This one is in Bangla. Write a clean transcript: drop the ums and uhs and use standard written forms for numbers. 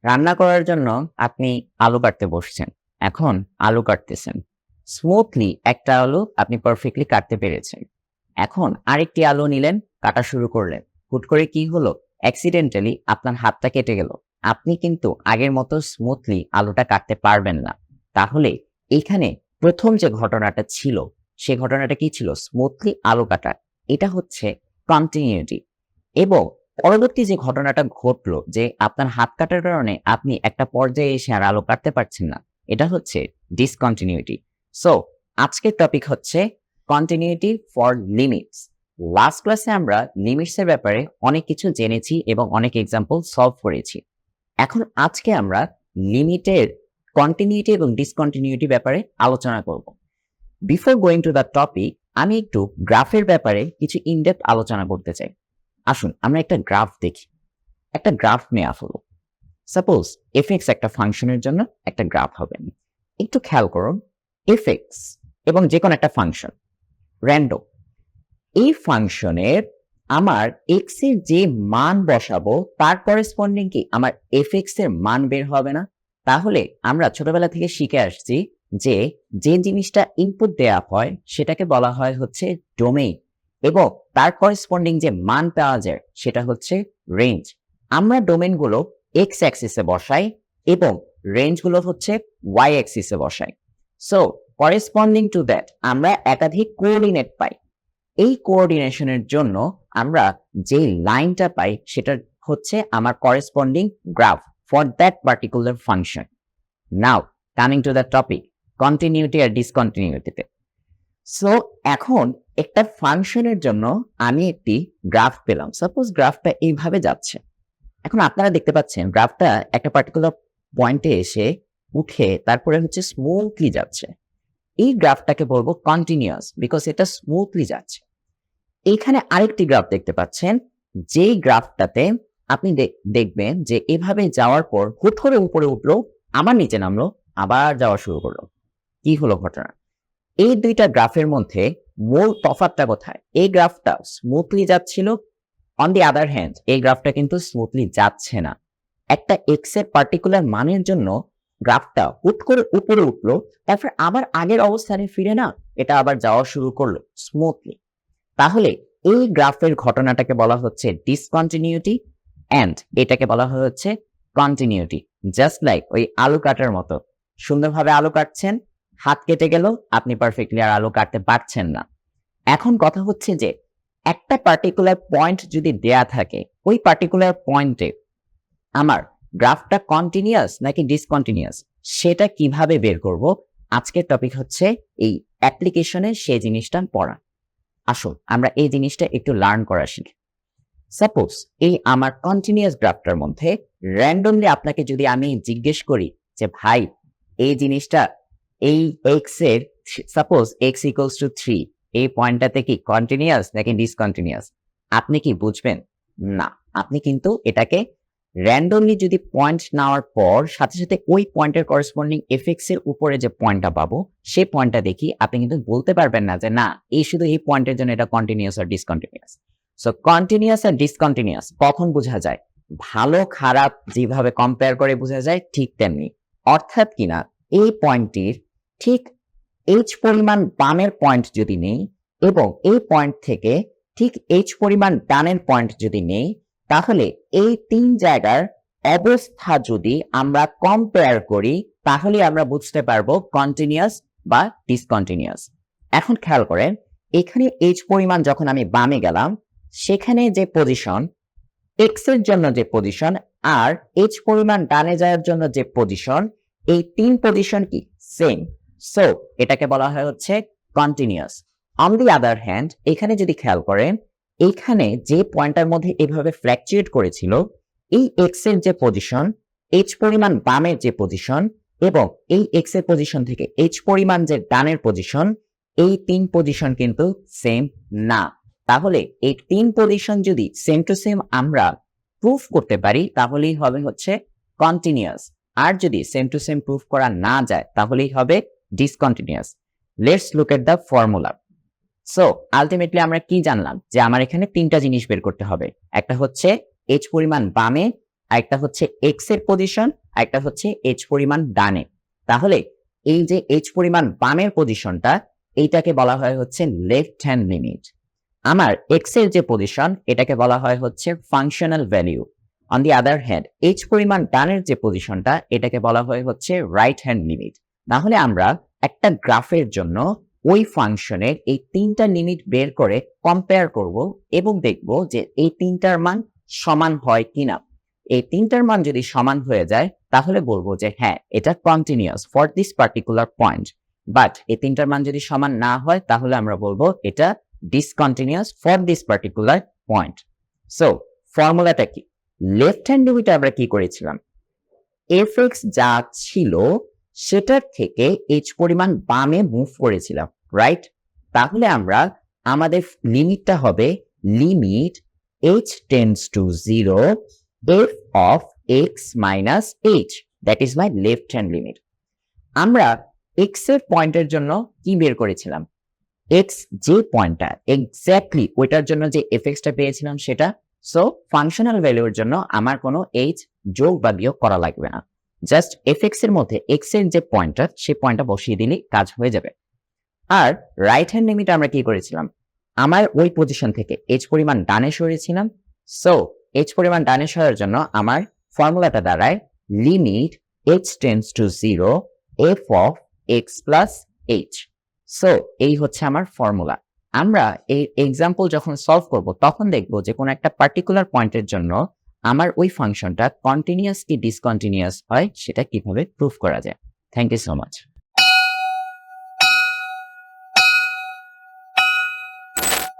রান্না করার জন্য আপনি আলু কাটতে বসছেন। এখন আলু কাটতেছেন। স্মুথলি একটা আলু আপনি পারফেক্টলি কাটতে পেরেছেন। এখন আরেকটি আলু নিলেন, কাটা শুরু করলেন। হুট করে কি হলো? অ্যাক্সিডেন্টালি আপনার হাতটা কেটে গেল। আপনি কিন্তু আগের মতো স্মুথলি আলুটা কাটতে পারবেন না। তাহলে এইখানে ১ম যে ঘটনাটা ছিল, সে ঘটনাটা কি ছিল? স্মুথলি আলু কাটা। এটা হচ্ছে কন্টিনিউটি। এবং পরবর্তী যে ঘটনাটা ঘটলো যে আপনার হাত কাটার কারণে আপনি একটা পর্যায়ে এসে আর আলু কাটতে পারছেন না, এটা হচ্ছে ডিসকন্টিনিউটি। সো আজকের টপিক হচ্ছে কন্টিনিউটি ফর লিমিটস। লাস্ট ক্লাসে আমরা লিমিটস এর ব্যাপারে অনেক কিছু জেনেছি এবং অনেক এক্সাম্পল সলভ করেছি। এখন আজকে আমরা লিমিটের কন্টিনিউটি এবং ডিসকন্টিনিউটি ব্যাপারে আলোচনা করব। Before going to the topic, আমি একটু গ্রাফের ব্যাপারে কিছু ইনডেপথ আলোচনা করতে চাই। আসুন আমরা একটা গ্রাফ দেখি। একটা গ্রাফ নেওয়া হলো। সাপোজ এফএক্স একটা ফাংশনের জন্য একটা গ্রাফ হবে। একটু খেয়াল করুন, এফএক্স এবং যে কোনো একটা ফাংশন র্যান্ডম, এই ফাংশনের আমার এক্স এর যে মান বসাবো তার করেসপন্ডিং কি আমার এফএক্স এর মান বের হবে না? তাহলে আমরা ছোটবেলা থেকে শিখে আসছি যে যে জিনিসটা ইনপুট দেয়া হয় সেটাকে বলা হয় হচ্ছে ডোমেইন, এবং তার করেসপন্ডিং যে মান পাওয়া যায় সেটা হচ্ছে রেঞ্জ। আমরা ডোমেইনগুলো এক্স অ্যাক্সিসে বসাই এবং রেঞ্জগুলো হচ্ছে ওয়াই অ্যাক্সিসে বসাই। সো করেসপন্ডিং টু দ্যাট আমরা একাধিক কোঅর্ডিনেট পাই। এই কোঅর্ডিনেশনের জন্য আমরা যে লাইনটা পাই সেটা হচ্ছে আমার corresponding graph for that particular function. Now coming to the topic, continuity আর ডিসকন্টিনিউটিতে। সো এখন একটা ফাংশনের জন্য আমি একটি গ্রাফ পেলাম। সাপোজ গ্রাফটা এইভাবে যাচ্ছে। এখন আপনারা দেখতে পাচ্ছেন গ্রাফটা একটা পার্টিকুলার পয়েন্টে এসে উঠে তারপরে হচ্ছে স্মুথলি যাচ্ছে। এই গ্রাফটাকে বলবো কন্টিনিউয়াস, বিকজ এটা স্মুথলি যাচ্ছে। এইখানে আরেকটি গ্রাফ দেখতে পাচ্ছেন, যেই গ্রাফটাতে আপনি দেখবেন যে এভাবে যাওয়ার পর হুট করে উপরে উঠলো, আবার নিচে নামলো, আবার যাওয়া শুরু করলো। কি হলো ঘটনা? এই দুইটা গ্রাফের মধ্যে মূল তফাৎটা কোথায়? এই গ্রাফটা স্মুথলি যাচ্ছিল, অন দি আদার হ্যান্ড এই গ্রাফটা কিন্তু স্মুথলি যাচ্ছে না। একটা এক্স এর পার্টিকুলার মানের জন্য গ্রাফটা হুট করে উপরে উঠলো, তারপর আবার আগের অবস্থানে ফিরে না এটা আবার যাওয়া শুরু করলো স্মুথলি। তাহলে এই গ্রাফের ঘটনাটাকে বলা হচ্ছে ডিসকন্টিনিউটি, এন্ড এটাকে বলা হচ্ছে কন্টিনিউটি। জাস্ট লাইক ওই আলু কাটার মতো, সুন্দরভাবে আলু কাটছেন, হাত কেটে গেল, আপনি পারফেক্টলি আর আলু কাটতে পারছেন না। এখন কথা হচ্ছে যে একটা পার্টিকুলার পয়েন্ট যদি দেয়া থাকে, ওই পার্টিকুলার পয়েন্টে আমার গ্রাফটা কন্টিনিউয়াস নাকি ডিসকন্টিনিউয়াস সেটা কিভাবে বের করব? আজকের টপিক হচ্ছে এই অ্যাপ্লিকেশনে সেই জিনিসটা পড়া। আসুন আমরা এই জিনিসটা একটু লার্ন করা শিখি। সাপোজ এই আমার কন্টিনিউয়াস গ্রাফটার মধ্যে র্যান্ডমলি আপনাকে যদি আমি জিজ্ঞেস করি যে ভাই এই জিনিসটা এই এক্স এর, সাপোজ এক্স ইকুয়ালস টু 3, এই পয়েন্টটাতে কি কন্টিনিউয়াস নাকি ডিসকন্টিনিউয়াস, আপনি কি বুঝবেন? না, আপনি কিন্তু এটাকে র্যান্ডমলি যদি পয়েন্ট নেওয়ার পর সাথে সাথে ওই পয়েন্টের করেসপন্ডিং এফএক্স এর উপরে যে পয়েন্টটা পাবো সেই পয়েন্টটা দেখি, আপনি কিন্তু বলতে পারবেন না যে না এই শুধু এই পয়েন্টের জন্য এটা কন্টিনিউয়াস আর ডিসকন্টিনিউয়াস। সো কন্টিনিউয়াস আর ডিসকন্টিনিউয়াস কখন বোঝা যায়? ভালো খারাপ যেভাবে কম্পেয়ার করে বোঝা যায় ঠিক তেমনি। অর্থাৎ কিনা এই পয়েন্টটির ঠিক এইচ পরিমাণ বামের পয়েন্ট যদি নেই এবং এই পয়েন্ট থেকে ঠিক এইচ পরিমাণ ডানের পয়েন্ট যদি নেই, তাহলে এই তিন জায়গার অবস্থা যদি আমরা কম্পেয়ার করি তাহলে আমরা বুঝতে পারবো কন্টিনিউয়াস বা ডিসকন্টিনিউয়াস। এখন খেয়াল করেন, এখানে এইচ পরিমাণ যখন আমি বামে গেলাম সেখানে যে পজিশন এক্স এর জন্য যে পজিশন আর এইচ পরিমাণ ডানে যাওয়ার জন্য যে পজিশন, এই তিন পজিশন কি সেম। সো এটাকে বলা হয় হচ্ছে continuous. On the other hand এখানে যদি খেয়াল করেন, এইখানে যে পয়েন্টের মধ্যে এভাবে ফ্ল্যাকচুয়েট করেছিল, এই এক্স এর যে পজিশন, এইচ পরিমাণ বামের যে পজিশন এবং এই এক্স এর পজিশন থেকে এইচ পরিমাণ যে ডানের পজিশন, এই তিন পজিশন কিন্তু সেম না। তাহলে এই তিন পজিশন যদি সেম টু সেম আমরা প্রুফ করতে পারি তাহলেই হবে হচ্ছে কন্টিনিউয়াস, আর যদি সেম টু সেম প্রুফ করা না যায় তাহলেই হবে discontinuous. Let's look at the formula. So ultimately আমরা কি জানলাম? যে আমার এখানে তিনটা জিনিস বের করতে হবে। একটা হচ্ছে এইচ পরিমাণ বামে, আরেকটা হচ্ছে এক্স এর পজিশন, আরেকটা হচ্ছে এইচ পরিমাণ ডানে। তাহলে এই যে এইচ পরিমাণ বামের পজিশনটা, এইটাকে বলা হয় হচ্ছে লেফট হ্যান্ড লিমিট। আমার এক্স এর যে পজিশন, এটাকে বলা হয় হচ্ছে functional value. On the other hand H পরিমাণ ডানের যে পজিশনটা, এটাকে বলা হয় হচ্ছে রাইট হ্যান্ড লিমিট। তাহলে আমরা একটা গ্রাফের জন্য ওই ফাংশনের এই তিনটা লিমিট বের করে কম্পেয়ার করব এবং দেখব যে এই তিনটার মান সমান হয় কিনা। এই তিনটার মান যদি সমান হয়ে যায় তাহলে বলবো যে হ্যাঁ, এটা continuous for this particular point. But এই তিনটার মান যদি সমান না হয় তাহলে আমরা বলবো এটা discontinuous for this particular point. So ফর্মুলাটা কি? লেফট হ্যান্ড লিমিটে আমরা কি করেছিলাম? এফ এক্স যা ছিল সেটার থেকে এইচ পরিমাণ বামে মুভ করেছিলাম, রাইট? তাহলে আমরা আমাদের লিমিটটা হবে limit H tends to 0 F of x minus H, that is my left hand limit. আমরা এক্স এর পয়েন্টের জন্য কি বের করেছিলাম? এক্স যে পয়েন্টটা এক্স্যাক্টলি ওইটার জন্য যে এফ এক্সটা পেয়েছিলাম সেটা। সো ফাংশনাল ভ্যালুর জন্য আমার কোনো এইচ যোগ বা বিয়োগ করা লাগবে না, জাস্ট এফ এক্স এর মধ্যে এক্স এর যে পয়েন্টটা সেই পয়েন্টটা বসিয়ে দিলেই কাজ হয়ে যাবে। আর রাইট হ্যান্ড লিমিট আমরা কি করেছিলাম? আমার ওই পজিশন থেকে এইচ পরিমাণ ডানে সরিয়েছিলাম। সো এইচ পরিমাণ ডানে সরার জন্য আমার ফর্মুলাটা দাঁড়ায় limit H tends to 0 F of x plus H. So এই হচ্ছে আমার ফর্মুলা। আমরা এই এক্সাম্পল যখন সলভ করব তখন দেখব যে কোনো একটা পার্টিকুলার পয়েন্টের জন্য আমার ওই ফাংশনটা কন্টিনিউয়াস কি ডিসকন্টিনিউয়াস হয় সেটা কিভাবে প্রুফ করা যায়। Thank you so much.